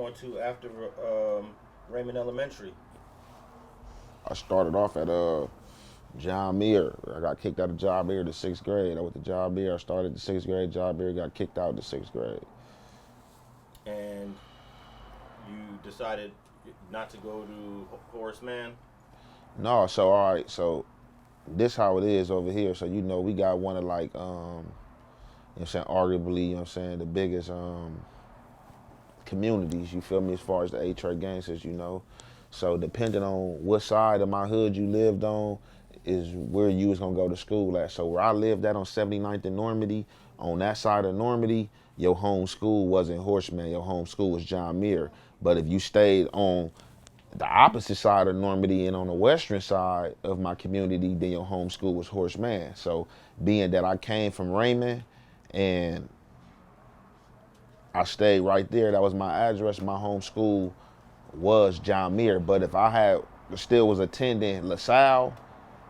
on to after Raymond Elementary? I started off at John Muir. I got kicked out of John Muir the sixth grade. I went to John Muir. I started the sixth grade. John Muir got kicked out the sixth grade. And you decided not to go to Horace Mann? No, so all right, so this how it is over here. So we got one of like I'm saying, arguably, I'm saying, the biggest communities, you feel me, as far as the Eight Tray Gangsters. So depending on what side of my hood you lived on is where you was gonna go to school at. So where I lived at on 79th and Normandy, on that side of Normandy, your home school wasn't Horseman, your home school was John Muir. But if you stayed on the opposite side of Normandy and on the western side of my community, then your home school was Horseman. So being that I came from Raymond and I stayed right there, that was my address, my home school was John Muir. But if I had still was attending LaSalle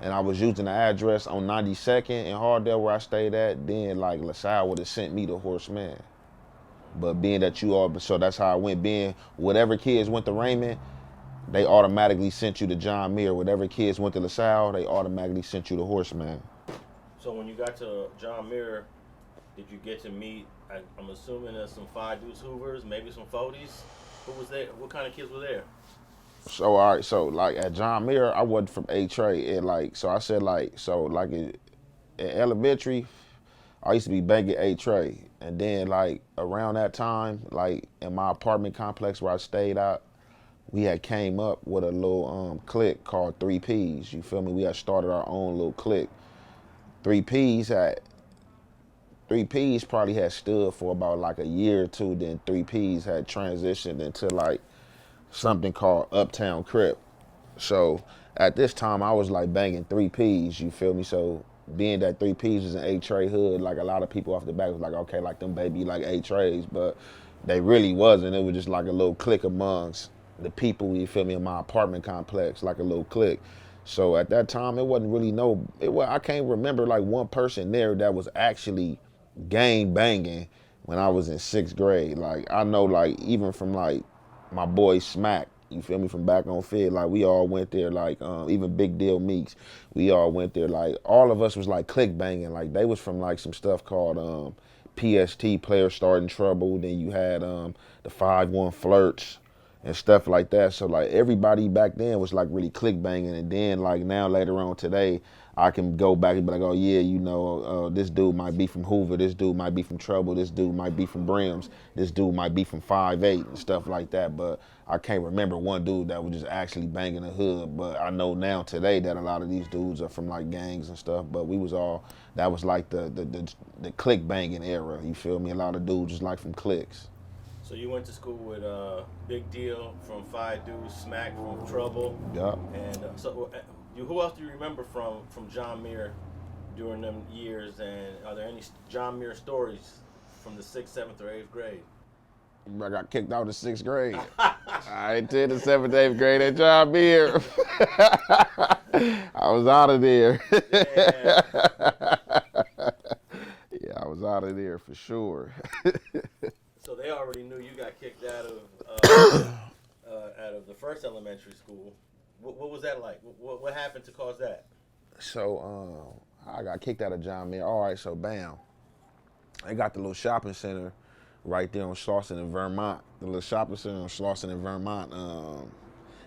and I was using the address on 92nd and Hardale where I stayed at, then like LaSalle would have sent me to Horseman. But being that you all, so that's how I went. Being whatever kids went to Raymond, they automatically sent you to John Muir. Whatever kids went to LaSalle, they automatically sent you to Horseman. So when you got to John Muir, did you get to meet, I'm assuming there's some Phi Deuce Hoovers, maybe some Fodies? Who was there? What kind of kids were there? So all right, so like at John Muir, I wasn't from Eight Tray, and like so I said like in elementary, I used to be banging Eight Tray, and then like around that time, like in my apartment complex where I stayed out, we had came up with a little clique called 3Ps. You feel me? We had started our own little clique. 3Ps had 3Ps probably had stood for about like a year or two. Then 3Ps had transitioned into like something called Uptown Crip. So at this time, I was like banging 3Ps. You feel me? So being that 3Ps was an Eight Tray hood, like a lot of people off the back was like, okay, like them baby like Eight Trays, but they really wasn't. It was just like a little clique amongst the people, you feel me, in my apartment complex, like a little clique. So at that time, it wasn't really I can't remember like one person there that was actually gang banging when I was in sixth grade. Like I know like even from like my boy Smack, you feel me, from back on Fed, like we all went there, like even Big Deal Meeks, we all went there, like all of us was like click banging. Like they was from like some stuff called PST, Players Starting Trouble. Then you had the 5-1 Flirts and stuff like that. So like everybody back then was like really click banging. And then like now later on today, I can go back and be like, oh yeah, this dude might be from Hoover, this dude might be from Trouble, this dude might be from Brims, this dude might be from 5'8" and stuff like that. But I can't remember one dude that was just actually banging the hood. But I know now today that a lot of these dudes are from like gangs and stuff. But that was like the click banging era. You feel me? A lot of dudes just like from cliques. So you went to school with Big Deal from Phi Deuce, Smack from Trouble. Yup. And who else do you remember from John Muir during them years? And are there any John Muir stories from the 6th, 7th, or 8th grade? I got kicked out of the sixth grade. I did the seventh, eighth grade at John Muir. I was out of there. Yeah. Yeah, I was out of there for sure. So they already knew you got kicked out of the first elementary school. What was that like? What happened to cause that? So I got kicked out of John Muir. All right, so bam. They got the little shopping center right there on Slauson in Vermont. The little shopping center on Slauson in Vermont.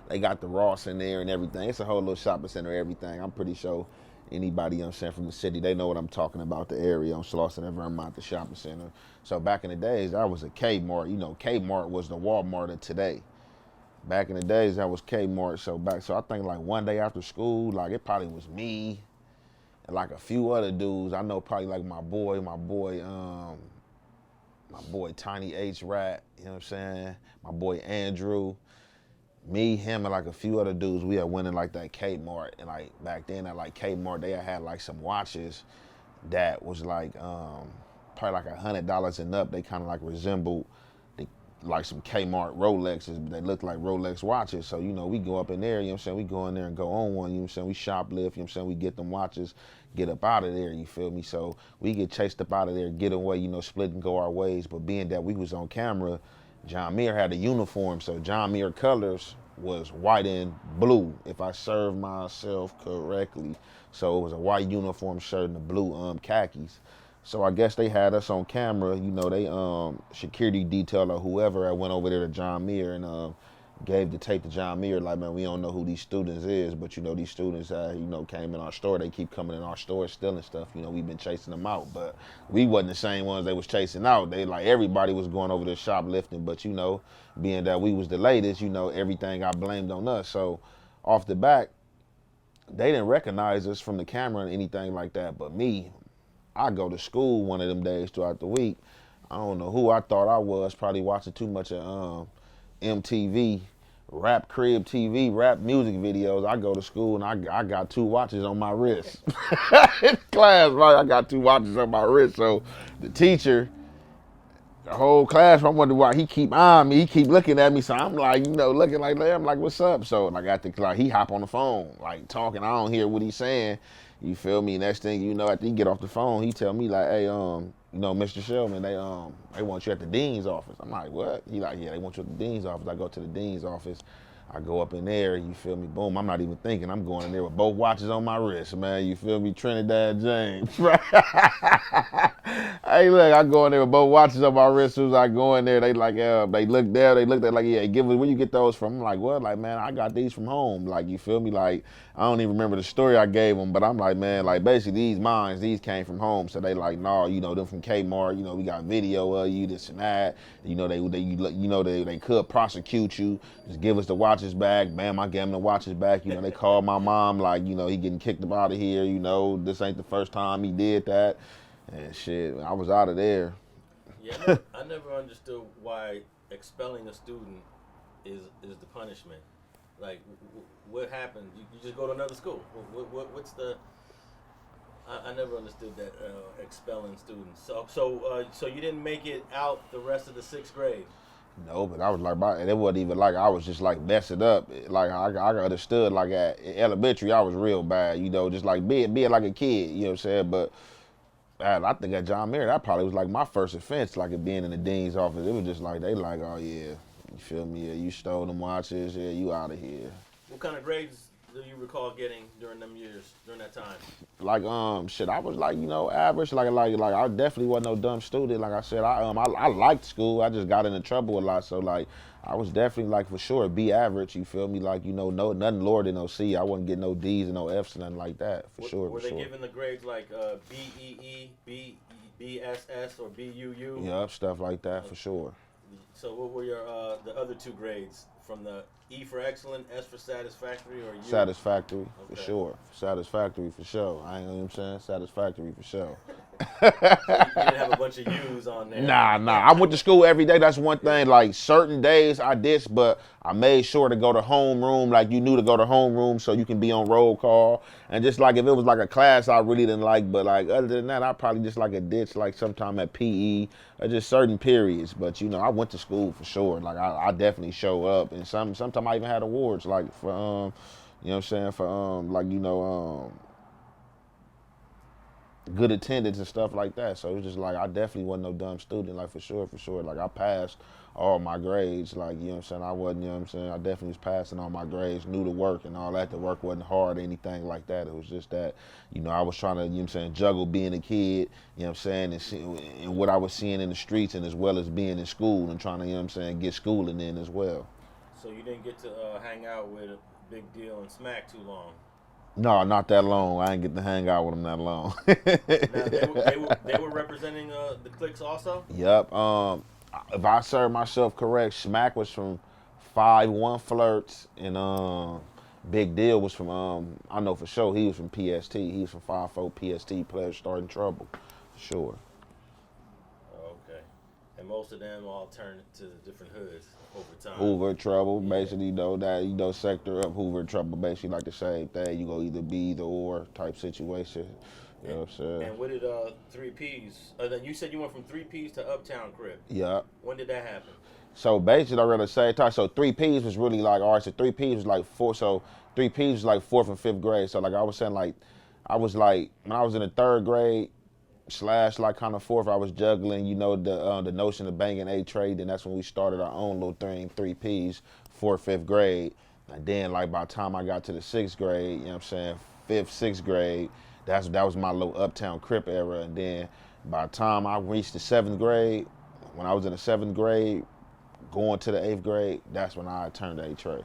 They got the Ross in there and everything. It's a whole little shopping center, everything. I'm pretty sure anybody from the city, they know what I'm talking about, the area on Slauson in Vermont, the shopping center. So back in the days, that was a Kmart. Kmart was the Walmart of today. Back in the days, that was Kmart. So I think like one day after school, like it probably was me and like a few other dudes. I know probably like my boy Tiny H Rat, you know what I'm saying? My boy Andrew, me, him, and like a few other dudes, we had went in like that Kmart. And like back then at like Kmart, they had like some watches that was like probably like $100 and up. They kind of like resembled like some Kmart Rolexes, but they looked like Rolex watches. So, we go up in there, you know what I'm saying? We go in there and go on one, you know what I'm saying? We shoplift, you know what I'm saying? We get them watches, get up out of there, you feel me? So we get chased up out of there, get away, split and go our ways. But being that we was on camera, John Muir had a uniform, so John Muir colors was white and blue, if I serve myself correctly. So it was a white uniform shirt and the blue khakis. So I guess they had us on camera, you know, they security detail or whoever I went over there to John Muir and gave the tape to John Muir, like, man, we don't know who these students is, but you know, these students, you know, came in our store. They keep coming in our store stealing stuff. You know, we've been chasing them out, but we wasn't the same ones they was chasing out. They, like, everybody was going over there shoplifting, but you know, being that we was the latest, you know, everything got blamed on us. So off the back, they didn't recognize us from the camera or anything like that, but me, I go to school one of them days throughout the week. I don't know who I thought I was, probably watching too much of MTV, rap crib TV, rap music videos. I go to school and I got 2 watches on my wrist. In class, right? I got 2 watches on my wrist. So the teacher, the whole class, I wonder why he keep eyeing me. He keep looking at me. So I'm like, you know, looking like that. I'm like, what's up? So I got the, like, he hop on the phone, like talking. I don't hear what he's saying. You feel me? Next thing you know, after he get off the phone, he tell me like, hey, you know, Mr. Shelman, they want you at the dean's office. I'm like, what? He like, yeah, they want you at the dean's office. I go to the dean's office. I go up in there, you feel me? Boom, I'm not even thinking. I'm going in there with both watches on my wrist, man. You feel me? Trinidad James. Hey, look, I go in there with both watches on my wrist. As soon as I go in there, they like, they look there, they looked at like, yeah, give us, where you get those from? I'm like, what? Like, man, I got these from home. Like, you feel me? Like, I don't even remember the story I gave them, but I'm like, man, like, basically these came from home. So they like, nah, you know, them from Kmart, you know, we got video of you, this and that. You know, they could prosecute you. Just give us the watches back. Bam, I gave them the watches back. You know, they called my mom, like, you know, he getting kicked up out of here. You know, this ain't the first time he did that. And shit, I was out of there. Yeah, I never understood why expelling a student is the punishment. Like, what happened? You just go to another school. What's the? I never understood that expelling students. So you didn't make it out the rest of the 6th grade. No, but I was like, it wasn't even like I was just like messing up. Like I understood, like at elementary, I was real bad. You know, just like being like a kid. You know what I'm saying? But I think at John Muir, that probably was like my first offense, like it being in the dean's office. It was just like, they like, oh yeah, you feel me? Yeah, you stole them watches, yeah, you out of here. What kind of grades do you recall getting during them years, during that time? Like, shit, I was like, you know, average. Like I definitely wasn't no dumb student. Like I said, I liked school. I just got into trouble a lot. So like, I was definitely like for sure B average. You feel me? Like, you know, nothing lower than no C. I wasn't getting no D's and no F's, nothing like that. For sure. Were they giving the grades like BEE, BSS, or BUU? Yep, stuff like that for sure. So what were your the other 2 grades? From the E for excellent, S for satisfactory, or U? Satisfactory, for sure. Satisfactory for sure. I ain't know what I'm saying. Satisfactory for sure. So you didn't have a bunch of U's on there. Nah. I went to school every day. That's one thing. Like certain days I did, but I made sure to go to homeroom. Like you knew to go to homeroom so you can be on roll call. And just like if it was like a class I really didn't like, but like other than that, I probably just like a ditch, like sometime at PE or just certain periods. But you know, I went to school for sure. Like I definitely show up, and sometimes I even had awards like for you know what I'm saying, for like, you know, good attendance and stuff like that. So it was just like, I definitely wasn't no dumb student, like for sure. Like I passed all my grades, like, you know what I'm saying, I wasn't, you know what I'm saying, I definitely was passing all my grades, knew the work and all that. The work wasn't hard or anything like that. It was just that, you know, I was trying to, you know what I'm saying, juggle being a kid, you know what I'm saying, and what I was seeing in the streets, and as well as being in school and trying to, you know what I'm saying, get schooling in as well. So you didn't get to hang out with a Big Deal and Smack too long? No, not that long. I ain't get to hang out with them that long. Now, they were representing the cliques also? Yep. If I serve myself correct, Smack was from 5-1 Flirts, and Big Deal was from, I know for sure, he was from PST. He was from 5-4 PST, Pledged, Starting Trouble, for sure. Okay. And most of them all turned to different hoods over time. Hoover Trouble, basically, you know, that, you know, sector of Hoover Trouble, basically like the same thing. You go either be either or type situation. You know what I'm saying? And what did 3Ps? Then you said you went from 3Ps to Uptown Crip. Yeah. When did that happen? So basically, around the same time. So 3Ps was really like, all right, so 3Ps was like four. So 3Ps was like 4th and 5th grade. So like I was saying, like, I was like, when I was in the 3rd grade, slash like kind of fourth, I was juggling, you know, the notion of banging Eight Tray. Then that's when we started our own little thing, 3Ps, fourth, fifth grade. And then like by the time I got to the sixth grade, you know what I'm saying, fifth, sixth grade, that was my little Uptown Crip era. And then by the time I reached the seventh grade, when I was in the seventh grade, going to the eighth grade, that's when I turned to Eight Tray.